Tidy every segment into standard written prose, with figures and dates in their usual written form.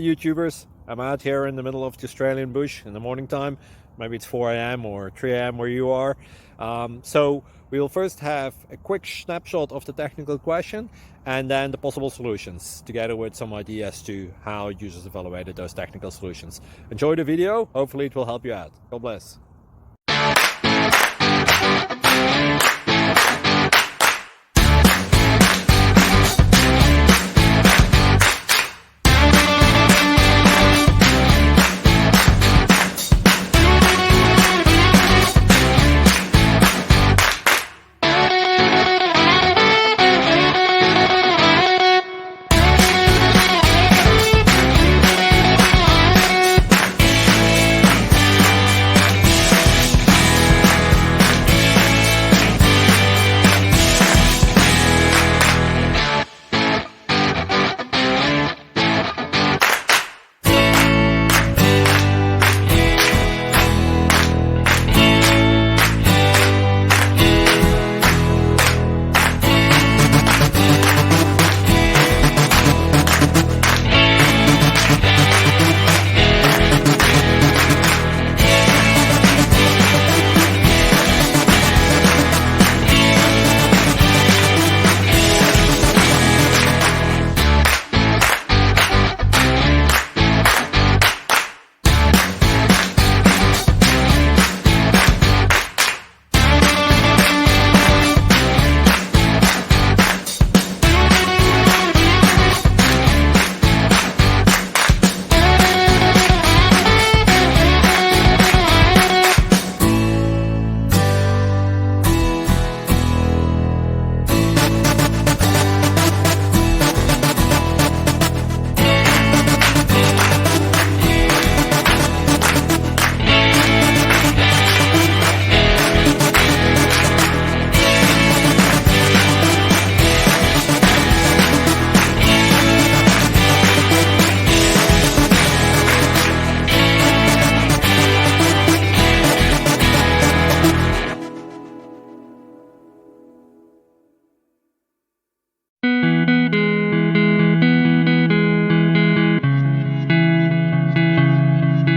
YouTubers. I'm out here in the middle of the Australian bush in the morning time. Maybe it's 4 a.m. or 3 a.m. where you are. So we'll first have a quick snapshot of the technical question and then the possible solutions, together with some ideas to how users evaluated those technical solutions. Enjoy the video. Hopefully it will help you out. God bless.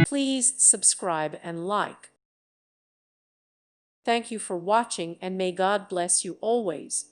Please subscribe and like. Thank you for watching, and may God bless you always.